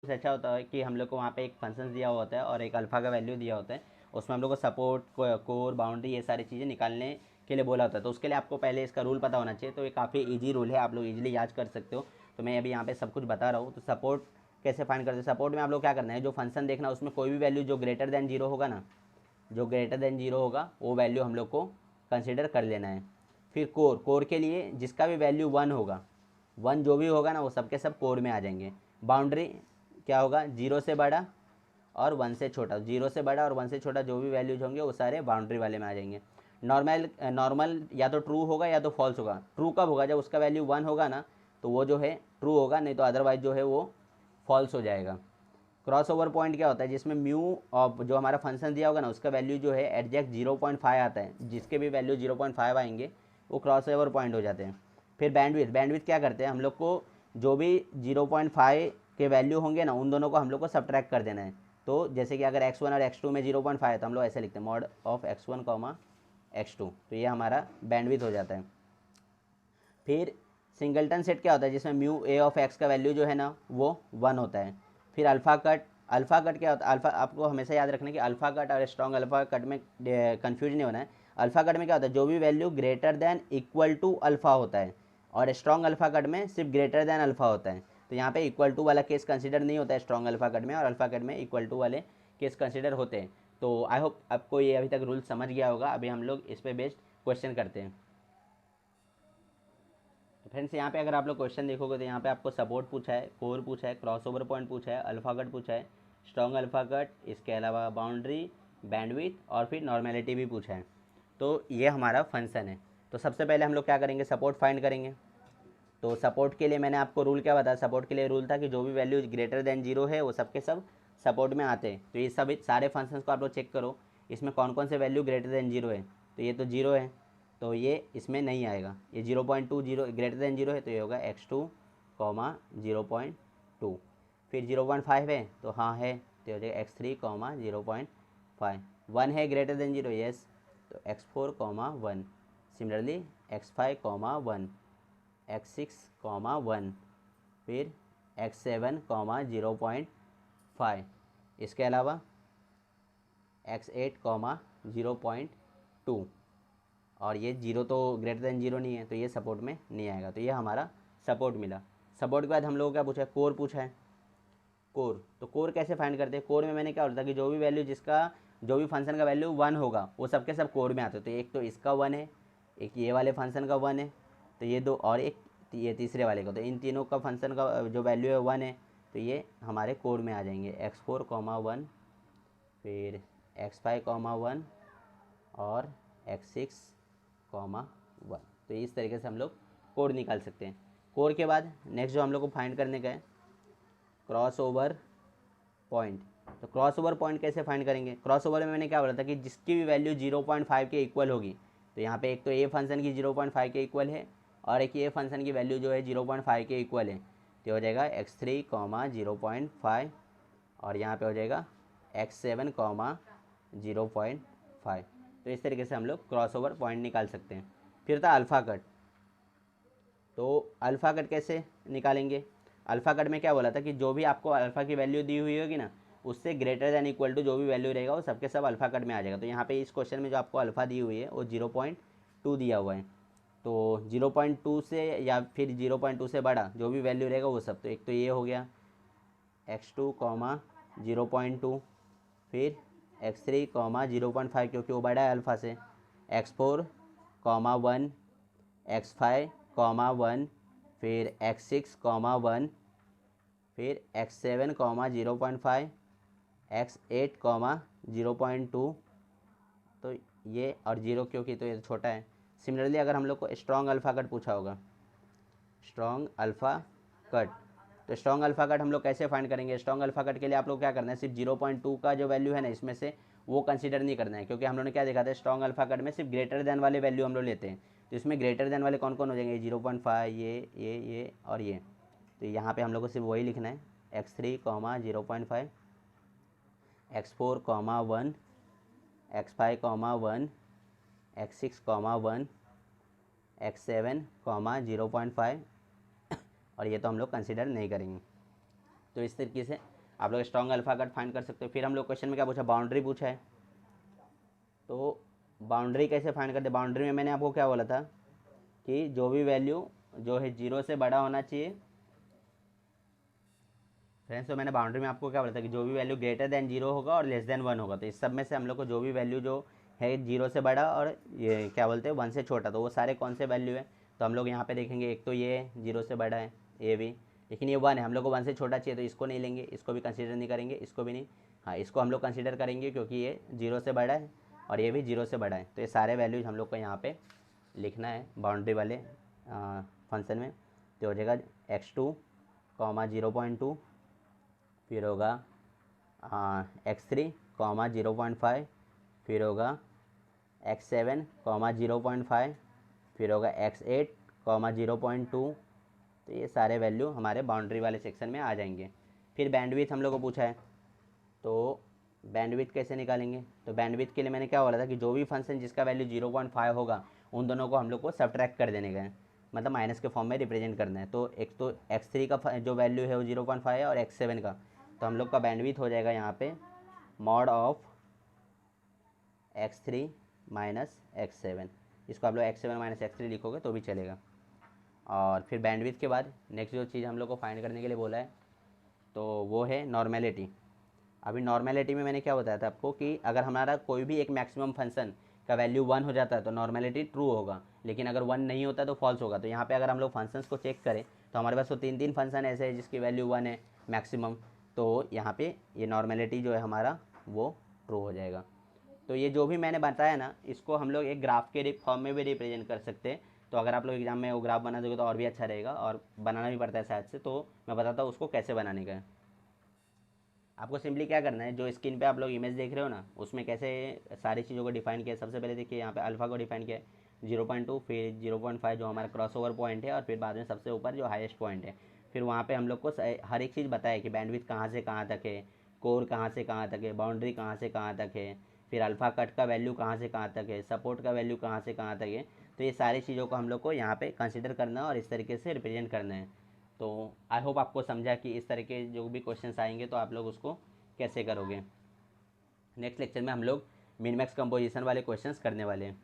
सबसे अच्छा होता है कि हम लोग को वहाँ पे एक फंक्शन दिया हुआ होता है और एक अल्फ़ा का वैल्यू दिया होता है, उसमें हम लोग को सपोर्ट, कोर, बाउंड्री, ये सारी चीज़ें निकालने के लिए बोला होता है। तो उसके लिए आपको पहले इसका रूल पता होना चाहिए। तो ये काफ़ी ईजी रूल है, आप लोग ईजिली याद कर सकते हो। तो मैं अभी यहाँ पे सब कुछ बता रहा हूँ। तो सपोर्ट कैसे फाइंड करते हैं, सपोर्ट में आप लोग क्या करना है, जो फंक्शन देखना उसमें कोई भी वैल्यू जो ग्रेटर देन जीरो होगा ना, जो ग्रेटर देन जीरो होगा वो वैल्यू हम लोग को कंसिडर कर लेना है। फिर कोर, कोर के लिए जिसका भी वैल्यू वन होगा, वन जो भी होगा ना वो सब के सब कोर में आ जाएंगे। बाउंड्री क्या होगा, जीरो से बड़ा और वन से छोटा, जीरो से बड़ा और वन से छोटा जो भी वैल्यूज होंगे वो सारे बाउंड्री वाले में आ जाएंगे। नॉर्मल नॉर्मल या तो ट्रू होगा या तो फॉल्स होगा। ट्रू कब होगा, जब उसका वैल्यू वन होगा ना तो वो जो है ट्रू होगा, नहीं तो अदरवाइज जो है वो फॉल्स हो जाएगा। क्रॉस ओवर पॉइंट क्या होता है, जिसमें म्यू और जो हमारा फंक्शन दिया होगा ना उसका वैल्यू जो है एग्जैक्ट 0.5 आता है, जिसके भी वैल्यू 0.5 आएंगे वो क्रॉस ओवर पॉइंट हो जाते हैं। फिर बैंडविथ, बैंडविथ क्या करते हैं, हम लोग को जो भी 0.5 के वैल्यू होंगे ना उन दोनों को हम लोग को सब्ट्रैक्ट कर देना है। तो जैसे कि अगर x1 और x2 में 0.5 है तो हम लोग ऐसे लिखते हैं mod of x1 comma x2, तो ये हमारा बैंडविथ हो जाता है। फिर सिंगलटन सेट क्या होता है, जिसमें म्यू ए ऑफ एक्स का वैल्यू जो है ना वो वन होता है। फिर अल्फ़ा कट, अल्फ़ा कट क्या होता है, अल्फ़ा आपको हमेशा याद रखना है कि अल्फ़ा कट और स्ट्रॉन्ग अल्फ़ा कट में कन्फ्यूज नहीं होना है। अल्फ़ा कट में क्या होता है, जो भी value greater than equal to alpha होता है, और स्ट्रॉन्ग अल्फ़ा कट में सिर्फ ग्रेटर दैन अल्फ़ा होता है। तो यहाँ पे इक्वल टू वाला केस कंसिडर नहीं होता है स्ट्रॉन्ग अल्फ़ा कट में, और अल्फ़ा कट में इक्वल टू वाले केस कंसिडर होते हैं। तो आई होप आपको ये अभी तक रूल समझ गया होगा। अभी हम लोग इस पर बेस्ड क्वेश्चन करते हैं। तो फ्रेंड्स यहाँ पे अगर आप लोग क्वेश्चन देखोगे तो यहाँ पे आपको सपोर्ट पूछा है, कोर पूछा है, क्रॉस ओवर पॉइंट पूछा है, अल्फ़ा कट पूछा है, स्ट्रॉन्ग अल्फ़ा कट, इसके अलावा बाउंड्री, बैंडविथ और फिर नॉर्मेलिटी भी पूछा है। तो ये हमारा फंक्शन है। तो सबसे पहले हम लोग क्या करेंगे, सपोर्ट फाइंड करेंगे। तो सपोर्ट के लिए मैंने आपको रूल क्या बताया, सपोर्ट के लिए रूल था कि जो भी वैल्यू ग्रेटर देन जीरो है वो सब के सब सपोर्ट में आते हैं। तो ये सब सारे फंक्शंस को आप लोग चेक करो, इसमें कौन कौन से वैल्यू ग्रेटर देन जीरो है। तो ये तो जीरो है तो ये इसमें नहीं आएगा। ये 0.2 जीरो ग्रेटर देन जीरो है तो ये होगा x2 कॉमा 0.2। फिर 0.5 है तो हाँ है, तो हो जाएगा x3 कॉमा 0.5। 1 है ग्रेटर देन जीरो, यस, तो x4 comma 1। Similarly x5 comma 1, x6 comma 1, फिर x7 कॉमा 0.5, इसके अलावा x8 कॉमा 0.2। और ये जीरो तो ग्रेटर देन जीरो नहीं है तो ये सपोर्ट में नहीं आएगा। तो ये हमारा सपोर्ट मिला। सपोर्ट के बाद हम लोगों को क्या पूछा है, कोर पूछा है। कोर, तो कोर कैसे फाइंड करते हैं, कोर में मैंने क्या बोला था कि जो भी वैल्यू जिसका जो भी फंक्शन का वैल्यू वन होगा वो सबके सब कोर में आते हैं। तो एक तो इसका वन है, एक ये वाले फंक्शन का वन है, तो ये दो, और एक ये तीसरे वाले का, तो इन तीनों का फंक्शन का जो वैल्यू है वन है तो ये हमारे कोर में आ जाएंगे। x4 कॉमा 1, फिर x5 कॉमा 1 और x6 कॉमा 1। तो इस तरीके से हम लोग कोड निकाल सकते हैं। कोड के बाद नेक्स्ट जो हम लोग को फाइंड करने का है, क्रॉस ओवर पॉइंट। तो क्रॉस ओवर पॉइंट कैसे फाइंड करेंगे, क्रॉस ओवर में मैंने क्या बोला था कि जिसकी भी वैल्यू 0.5 के इक्वल होगी। तो यहाँ पे एक तो ए फंक्शन की 0.5 के इक्वल है और एक ये फंक्शन की वैल्यू जो है 0.5 के इक्वल है, तो हो जाएगा x3 कॉमा 0.5 और यहाँ पे हो जाएगा x7 कॉमा 0.5। तो इस तरीके से हम लोग क्रॉस ओवर पॉइंट निकाल सकते हैं। फिर था अल्फ़ा कट। तो अल्फ़ा कट कैसे निकालेंगे, अल्फ़ा कट में क्या बोला था कि जो भी आपको अल्फ़ा की वैल्यू दी हुई होगी ना उससे ग्रेटर दैन इक्वल टू जो भी वैल्यू रहेगा वो सबके सब अल्फ़ा कट में आ जाएगा। तो यहाँ पे इस क्वेश्चन में जो आपको अल्फ़ा दी हुई है वो 0.2 दिया हुआ है। तो 0.2 से या फिर 0.2 से बड़ा जो भी वैल्यू रहेगा वो सब, तो एक तो ये हो गया x2 कॉमा 0.2, फिर x3 कॉमा 0.5 क्योंकि वो बड़ा है अल्फ़ा से, x4 कॉमा 1, x5 कॉमा 1, फिर x6 कॉमा 1, फिर x7 कॉमा 0.5, x8 कॉमा 0.2। तो ये और जीरो क्योंकि तो ये छोटा है। सिमिलरली अगर हम लोग को स्ट्रॉन्ग अल्फ़ा कट पूछा होगा, स्ट्रॉन्ग अल्फ़ा कट, तो स्ट्रॉन्ग अल्फ़ा कट हम लोग कैसे फाइंड करेंगे, स्ट्रॉन्ग अल्फ़ा कट के लिए आप लोग क्या करना है, सिर्फ 0.2 का जो वैल्यू है ना इसमें से वो कंसीडर नहीं करना है, क्योंकि हम लोगों ने क्या देखा था स्ट्रॉन्ग अल्फ़ा कट में सिर्फ ग्रेटर देन वाले वैल्यू हम लोग लेते हैं। तो इसमें ग्रेटर देन वाले कौन कौन हो जाएंगे, 0.5, ये और ये। तो यहाँ पे हम लोग को सिर्फ वही लिखना है, x3 comma 0.5, x4 comma 1, x5 comma 1, x6 comma 1, x7 comma 0.5, और ये तो हम लोग कंसिडर नहीं करेंगे। तो इस तरीके से आप लोग स्ट्रॉन्ग अल्फा कट फाइंड कर सकते हो। फिर हम लोग क्वेश्चन में क्या पूछा, बाउंड्री पूछा है। तो बाउंड्री कैसे फाइंड करते, बाउंड्री में मैंने आपको क्या बोला था कि जो भी वैल्यू जो है 0 से बड़ा होना चाहिए फ्रेंड्स। तो मैंने बाउंड्री में आपको क्या बोला था कि जो भी वैल्यू ग्रेटर देन 0 होगा और लेस देन 1 होगा। तो इस सब में से हम लोग को जो भी वैल्यू जो है 0 से बड़ा और ये क्या बोलते हैं 1 से छोटा, तो वो सारे कौन से वैल्यू है। तो हम लोग यहाँ पे देखेंगे, एक तो ये 0 से बड़ा है ये भी, लेकिन ये 1 है, हम लोग को 1 से छोटा चाहिए तो इसको नहीं लेंगे, इसको भी कंसिडर नहीं करेंगे, इसको भी नहीं। हाँ, इसको हम लोग कंसिडर करेंगे क्योंकि ये 0 से बड़ा है और ये भी 0 से बड़ा है। तो ये सारे वैल्यूज हम लोग को यहाँ पे लिखना है बाउंड्री वाले फंक्शन में। तो हो जाएगा x2 कॉमा 0.2, फिर होगा x3 कॉमा 0.5, फिर होगा x7 कॉमा 0.5, फिर होगा x8 कॉमा 0.2। तो ये सारे वैल्यू हमारे बाउंड्री वाले सेक्शन में आ जाएंगे। फिर बैंडविड्थ हम लोग को पूछा है, तो बैंडविड्थ कैसे निकालेंगे। तो बैंडविड्थ के लिए मैंने क्या बोला था कि जो भी फंक्शन जिसका वैल्यू 0.5 होगा उन दोनों को हम लोग को सब्ट्रैक्ट कर देने का है, मतलब माइनस के फॉर्म में रिप्रेजेंट करना है। तो एक तो x3 का जो वैल्यू है वो 0.5 है और x7 का, तो हम लोग का बैंडविड्थ हो जाएगा यहाँ पे mod of x3 minus x7। इसको आप लोग x7 माइनस x3 लिखोगे तो भी चलेगा। और फिर बैंडविड्थ के बाद नेक्स्ट जो चीज़ हम लोग को फाइंड करने के लिए बोला है तो वो है नॉर्मेलिटी। अभी नॉर्मेलिटी में मैंने क्या बताया था आपको कि अगर हमारा कोई भी एक मैक्सिमम फंक्शन का वैल्यू 1 हो जाता है तो नॉर्मेलिटी ट्रू होगा, लेकिन अगर 1 नहीं होता तो फॉल्स होगा। तो यहाँ पे अगर हम लोग फंक्शंस को चेक करें तो हमारे पास तो 3 फंक्शन ऐसे हैं जिसकी वैल्यू 1 है मैक्सिमम, तो यहाँ पे ये नॉर्मेलिटी जो है हमारा वो ट्रू हो जाएगा। तो ये जो भी मैंने बताया ना, इसको हम लोग एक ग्राफ के फॉर्म में भी रिप्रेजेंट कर सकते हैं। तो अगर आप लोग एग्जाम में वो ग्राफ बना दोगे तो और भी अच्छा रहेगा, और बनाना भी पड़ता है शायद से, तो मैं बताता हूँ उसको कैसे बनाने का है। आपको सिंपली क्या करना है, जो स्क्रीन पे आप लोग इमेज देख रहे हो ना, उसमें कैसे सारी चीज़ों को डिफाइन किया। सबसे पहले देखिए यहाँ पे अल्फ़ा को डिफाइन किया 0.2, फिर 0.5 जो हमारा क्रॉस ओवर पॉइंट है, और फिर बाद में सबसे ऊपर जो हाईएस्ट पॉइंट है। फिर वहाँ पे हम लोग को हर एक चीज़ बताया कि बैंडविड्थ कहाँ से कहाँ तक है, कोर कहाँ से कहाँ तक है, बाउंड्री कहाँ से कहाँ तक है, फिर अल्फ़ा कट का वैल्यू कहाँ से कहाँ तक है, सपोर्ट का वैल्यू कहाँ से कहाँ तक है। तो ये सारी चीज़ों को हम लोग को यहाँ पे कंसिडर करना है और इस तरीके से रिप्रेजेंट करना है। तो आई होप आपको समझा कि इस तरह के जो भी क्वेश्चंस आएंगे तो आप लोग उसको कैसे करोगे। नेक्स्ट लेक्चर में हम लोग मिन मैक्स कंपोजिशन वाले क्वेश्चंस करने वाले हैं।